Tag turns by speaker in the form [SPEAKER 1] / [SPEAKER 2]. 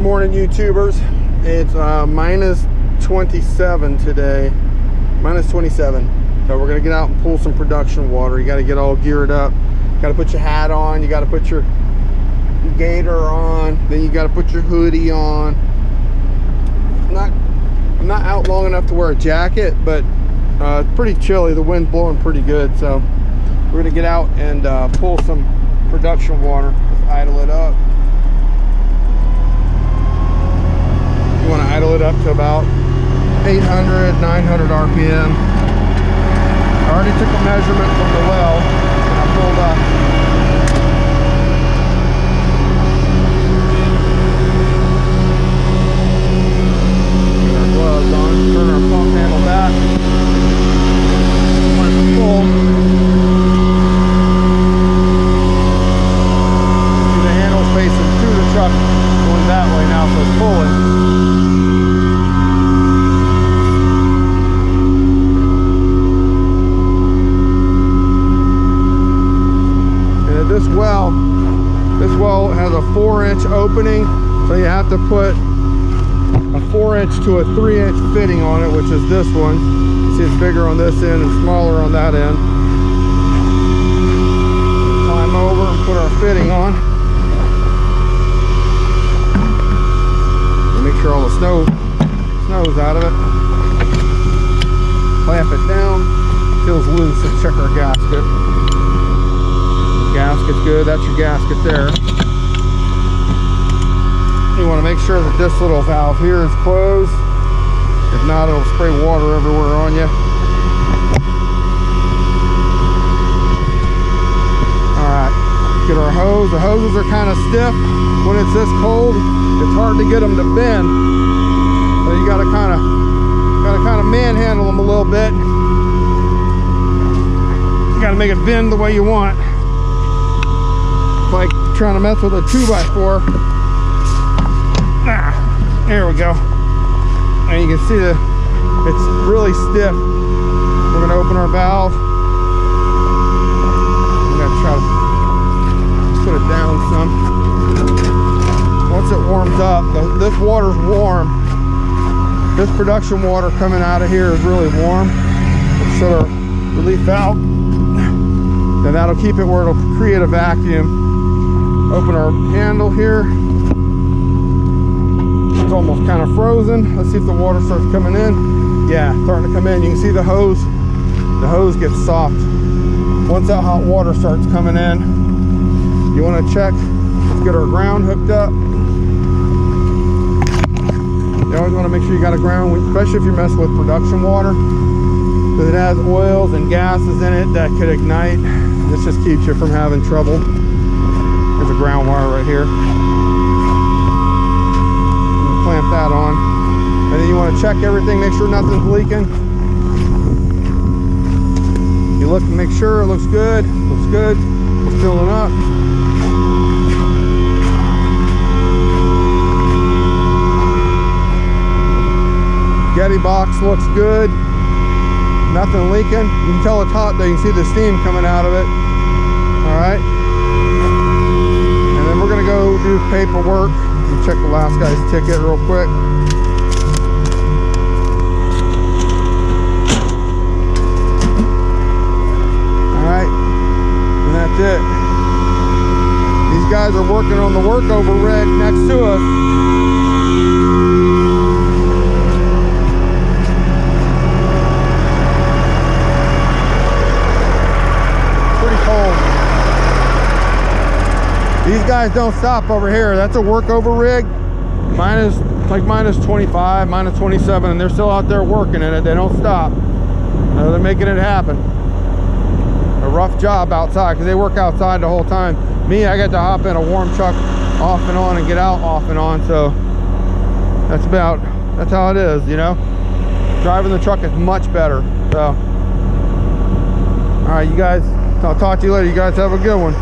[SPEAKER 1] morning, YouTubers. It's minus 27 today, minus 27. So we're gonna get out and pull some production water. You got to get all geared up. You got to put your hat on. You got to put your gator on. Then you got to put your hoodie on. I'm not out long enough to wear a jacket, but it's pretty chilly. The wind's blowing pretty good, so we're gonna get out and pull some production water. Let's idle it up. You want to idle it up to about 800, 900 RPM. I already took a measurement from the well and I pulled up. Get our gloves on, turn our pump handle back. When it's full, see the handle's facing to the truck going that way now, so it's pulling. This well has a 4-inch opening, so you have to put a 4-inch to a 3-inch fitting on it, which is this one. You see it's bigger on this end and smaller on that end. Climb over and put our fitting on. And make sure all the snow's out of it. Clamp it down. Feels loose. Let's check our gasket. Gasket's good. That's your gasket there. You want to make sure that this little valve here is closed. If not, it'll spray water everywhere on you. Alright, get our hose. The hoses are kind of stiff. When it's this cold, it's hard to get them to bend. So you gotta kind of manhandle them a little bit. You gotta make it bend the way you want. Like trying to mess with a 2x4. There we go. And you can see it's really stiff. We're going to open our valve. I'm going to try to put it down some. Once it warms up, this water's warm. This production water coming out of here is really warm. Let's shut our relief valve. And that'll keep it where it'll create a vacuum. Open our handle here. It's almost kind of frozen. Let's see if the water starts coming in. Yeah, starting to come in. You can see the hose. The hose gets soft. Once that hot water starts coming in, you want to check. Let's get our ground hooked up. You always want to make sure you got a ground, especially if you're messing with production water, because it has oils and gases in it that could ignite. This just keeps you from having trouble. There's a ground wire right here. Clamp that on. And then you want to check everything, make sure nothing's leaking. You look and make sure it looks good. Looks good. It's filling up. Getty box looks good. Nothing leaking. You can tell it's hot though. You can see the steam coming out of it. Alright. And then we're going to go do paperwork. Check the last guy's ticket real quick. Alright. And that's it. These guys are working on the workover rig next to us. These guys don't stop over here. That's a workover rig. Minus 25, minus 27, and they're still out there working in it. They don't stop. They're making it happen. A rough job outside because they work outside the whole time. Me, I get to hop in a warm truck off and on and get out off and on. So that's how it is, you know. Driving the truck is much better. So, all right, you guys. I'll talk to you later. You guys have a good one.